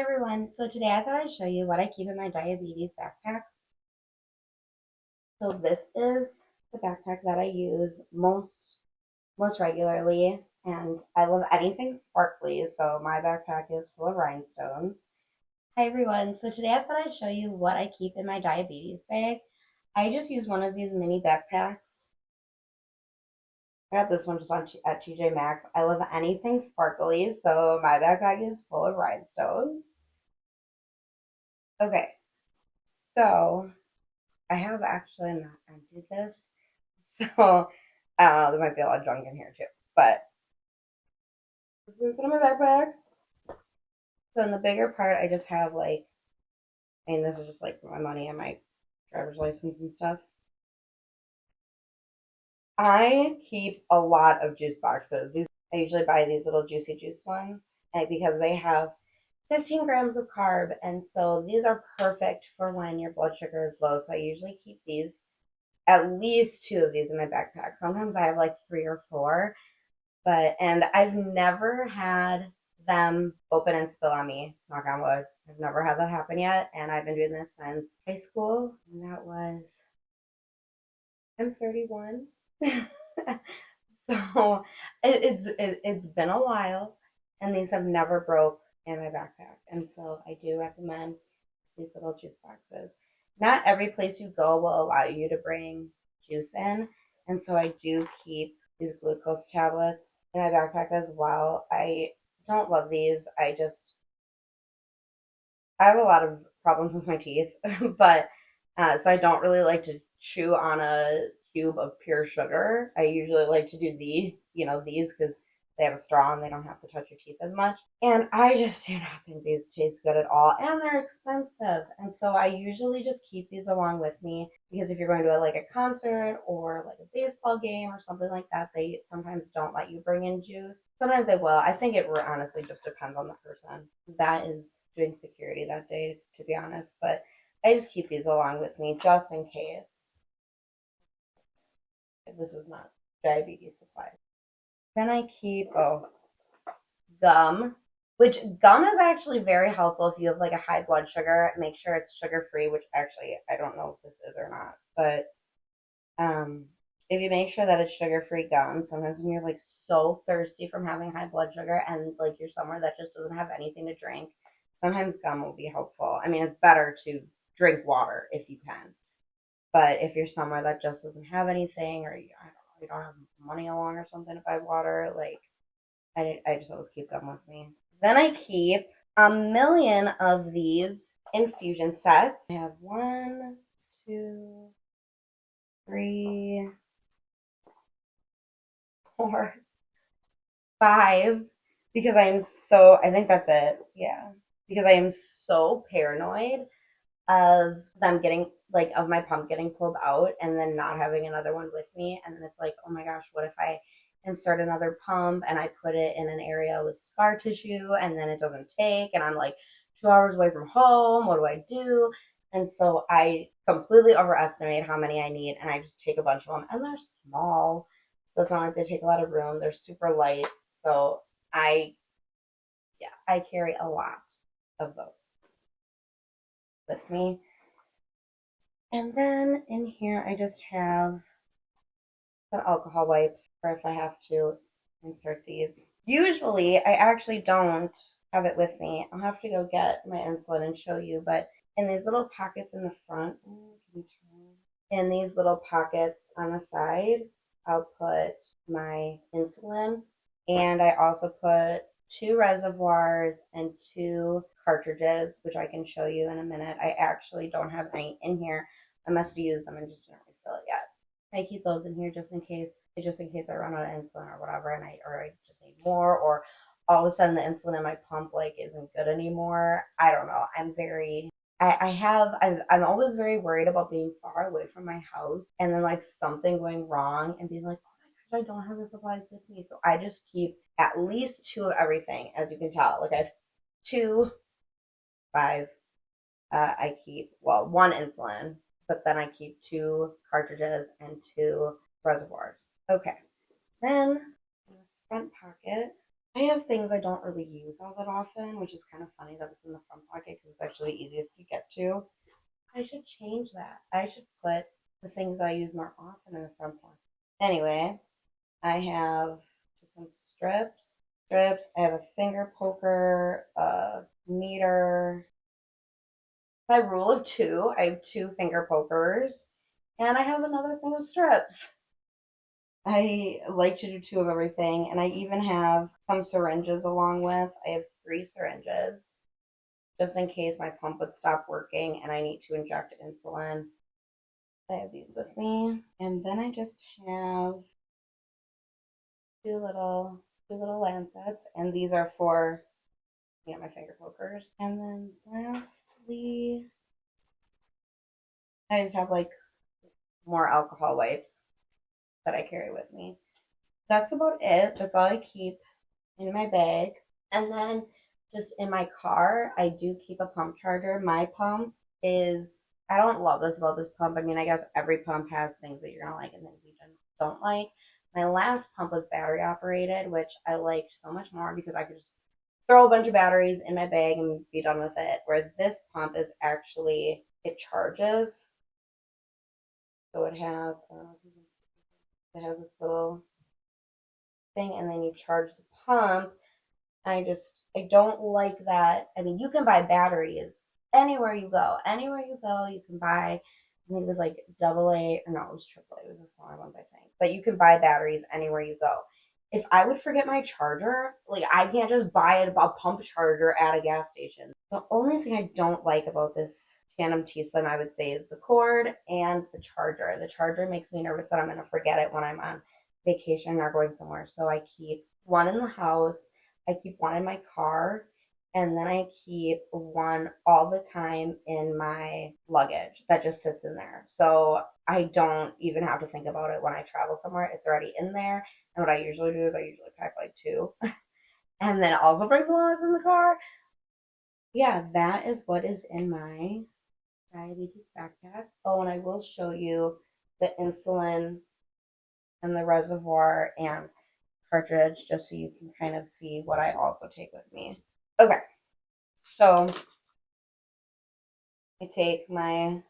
Everyone, so today I thought I'd show you what I keep in my diabetes backpack. So this is the backpack that I use most regularly, and I love anything sparkly, so my backpack is full of rhinestones. Hi everyone, so today I thought I'd show you what I keep in my diabetes bag. I just use one of these mini backpacks. I got this one just at TJ Maxx. I love anything sparkly, so my backpack is full of rhinestones. Okay, so I have actually not emptied this. So there might be a lot of junk in here too. But this is in my backpack. So in the bigger part, I just have this is just like my money and my driver's license and stuff. I keep a lot of juice boxes. I usually buy these little juicy juice ones because they have 15 grams of carb. And so these are perfect for when your blood sugar is low. So I usually keep these, at least two of these in my backpack. Sometimes I have like three or four. And I've never had them open and spill on me, knock on wood. I've never had that happen yet, and I've been doing this since high school, and that was I'm 31. So it's been a while, and these have never broke in my backpack, and so I do recommend these little juice boxes. Not every place you go will allow you to bring juice in, and so I do keep these glucose tablets in my backpack as well. I don't love these. I have a lot of problems with my teeth, but so I don't really like to chew on a cube of pure sugar. I usually like to do these because they have a straw and they don't have to touch your teeth as much. And I just do not think these taste good at all, and they're expensive. And so I usually just keep these along with me because if you're going to like a concert or like a baseball game or something like that, they sometimes don't let you bring in juice. Sometimes they will. I think it honestly just depends on the person that is doing security that day, to be honest. But I just keep these along with me just in case. This is not diabetes supplies. Then I keep gum, which gum is actually very helpful if you have like a high blood sugar. Make sure it's sugar free, which actually I don't know if this is or not, but if you make sure that it's sugar free gum, sometimes when you're like so thirsty from having high blood sugar and like you're somewhere that just doesn't have anything to drink, sometimes gum will be helpful. I mean, it's better to drink water if you can, but if you're somewhere that just doesn't have anything, or I don't know, you don't have money along or something to buy water, like I just always keep gum with me. Then I keep a million of these infusion sets. I have one, two, three, four, five, because I think that's it. Yeah. Because I am so paranoid of them getting, like, of my pump getting pulled out and then not having another one with me. And then it's like, oh my gosh, what if I insert another pump and I put it in an area with scar tissue and then it doesn't take and I'm like 2 hours away from home? What do I do? And so I completely overestimate how many I need and I just take a bunch of them and they're small. So it's not like they take a lot of room. They're super light. So I, yeah, I carry a lot of those with me. And then in here, I just have some alcohol wipes for if I have to insert these. Usually, I actually don't have it with me. I'll have to go get my insulin and show you, but in these little pockets in the front, in these little pockets on the side, I'll put my insulin, and I also put two reservoirs and two cartridges, which I can show you in a minute. I actually don't have any in here. I must have used them and just didn't refill it yet. I keep those in here just in case I run out of insulin or whatever, and I just need more, or all of a sudden the insulin in my pump like isn't good anymore. I don't know. I'm always very worried about being far away from my house and then like something going wrong and being like, oh my gosh, I don't have the supplies with me. So I just keep at least two of everything, as you can tell. Like I have two, five. I keep, well, one insulin, but then I keep two cartridges and two reservoirs. Okay. Then in this front pocket, I have things I don't really use all that often, which is kind of funny that it's in the front pocket because it's actually the easiest to get to. I should change that. I should put the things I use more often in the front pocket. Anyway, I have some strips. I have a finger poker, a meter. By rule of two, I have two finger pokers, and I have another thing of strips. I like to do two of everything, and I even have some syringes along with. I have three syringes just in case my pump would stop working and I need to inject insulin. I have these with me, and then I just have two little lancets, and these are for my finger pokers. And then lastly, I just have like more alcohol wipes that I carry with me. That's about it. That's all I keep in my bag. And then just in my car, I do keep a pump charger. My pump is, I don't love this about this pump. I mean, I guess every pump has things that you're going to like and things you don't like. My last pump was battery operated, which I liked so much more because I could just throw a bunch of batteries in my bag and be done with it. Where this pump is actually, it charges. So it has this little thing, and then you charge the pump. I don't like that. I mean, you can buy batteries anywhere you go. Anywhere you go, you can buy. I think it was like double A, or no, it was triple A. It was the smaller ones, I think. But you can buy batteries anywhere you go. If I would forget my charger, like I can't just buy a pump charger at a gas station. The only thing I don't like about this Tandem T Slim, I would say, is the cord and the charger. The charger makes me nervous that I'm going to forget it when I'm on vacation or going somewhere. So I keep one in the house, I keep one in my car, and then I keep one all the time in my luggage that just sits in there. So I don't even have to think about it when I travel somewhere. It's already in there. And what I usually do is I usually pack like two and then also bring the one that's in the car. Yeah, that is what is in my diabetes backpack. Oh, and I will show you the insulin and the reservoir and cartridge just so you can kind of see what I also take with me. Okay, so I take my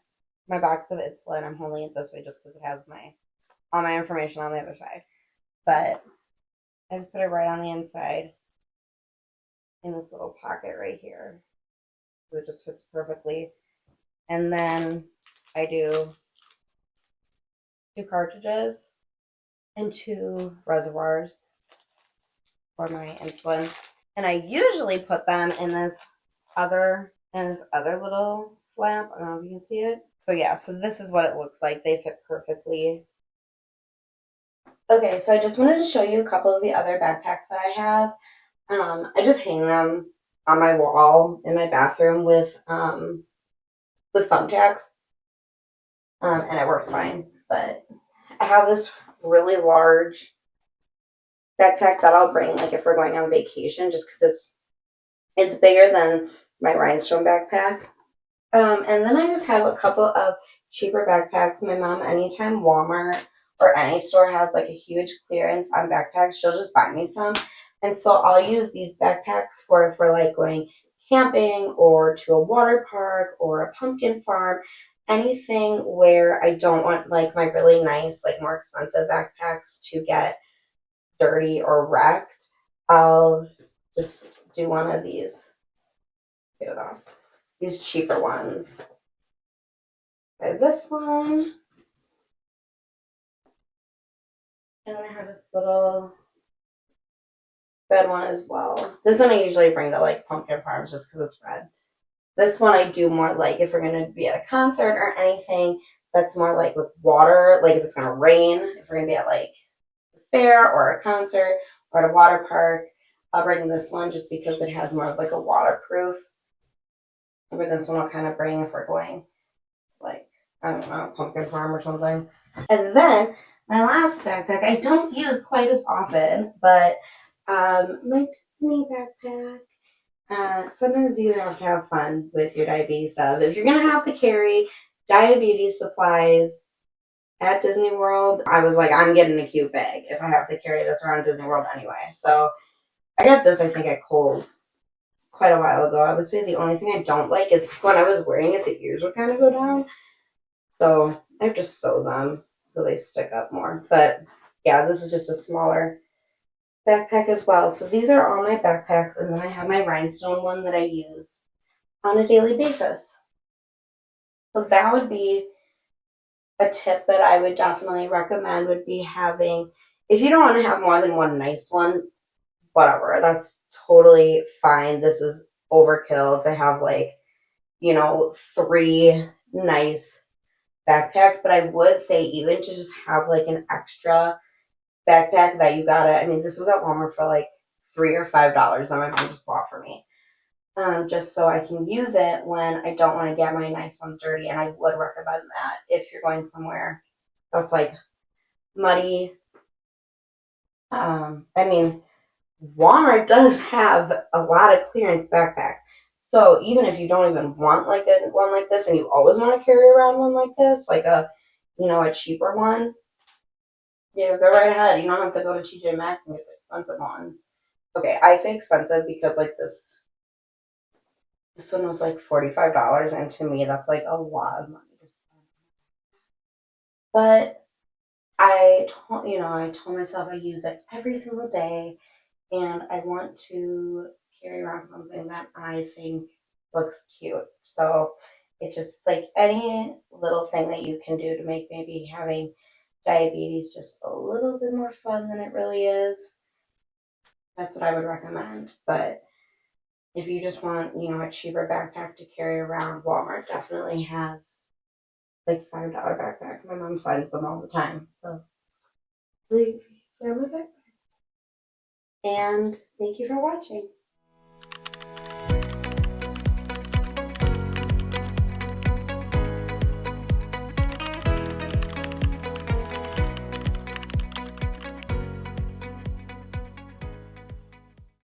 box of insulin. I'm holding it this way just because it has all my information on the other side. But I just put it right on the inside in this little pocket right here. So it just fits perfectly. And then I do two cartridges and two reservoirs for my insulin. And I usually put them in this other little flap. I don't know if you can see it. So yeah, so this is what it looks like. They fit perfectly. Okay, so I just wanted to show you a couple of the other backpacks that I have. I just hang them on my wall in my bathroom with thumbtacks, and it works fine. But I have this really large backpack that I'll bring, like if we're going on vacation, just because it's bigger than my rhinestone backpack. And then I just have a couple of cheaper backpacks. My mom, anytime Walmart or any store has like a huge clearance on backpacks, she'll just buy me some. And so I'll use these backpacks for like going camping or to a water park or a pumpkin farm, anything where I don't want like my really nice, like more expensive backpacks to get dirty or wrecked. I'll just do one of these. Get it off. These cheaper ones. I have this one. And then I have this little red one as well. This one I usually bring to like pumpkin farms just because it's red. This one I do more like if we're going to be at a concert or anything that's more like with water, like if it's going to rain, if we're going to be at like a fair or a concert or at a water park, I'll bring this one just because it has more of like a waterproof. But this one I'll kind of bring if we're going like, I don't know, pumpkin farm or something. And then my last backpack I don't use quite as often, but my Disney backpack. Sometimes you have to have fun with your diabetes stuff. If you're gonna have to carry diabetes supplies at Disney World, I was like, I'm getting a cute bag if I have to carry this around Disney World anyway. So I got this, I think, at Kohl's quite a while ago. I would say the only thing I don't like is when I was wearing it, the ears would kind of go down. So I've just sewed them so they stick up more. But yeah, this is just a smaller backpack as well. So these are all my backpacks, and then I have my rhinestone one that I use on a daily basis. So that would be a tip that I would definitely recommend would be having, if you don't want to have more than one nice one, whatever, that's totally fine. This is overkill to have like, three nice backpacks, but I would say even to just have like an extra backpack that you gotta, I mean, this was at Walmart for like $3 or $5 that my mom just bought for me. Just so I can use it when I don't want to get my nice ones dirty. And I would recommend that if you're going somewhere that's like muddy. I mean, Walmart does have a lot of clearance backpacks. So even if you don't even want like a one like this and you always want to carry around one like this, like a cheaper one, go right ahead. You don't have to go to TJ Maxx and get the expensive ones. Okay, I say expensive because like this one was like $45, and to me that's like a lot of money to spend. But I told myself I use it every single day, and I want to carry around something that I think looks cute. So it's just like any little thing that you can do to make maybe having diabetes just a little bit more fun than it really is. That's what I would recommend. But if you just want, a cheaper backpack to carry around, Walmart definitely has like $5 backpack. My mom finds them all the time. So please grab my backpack. And thank you for watching.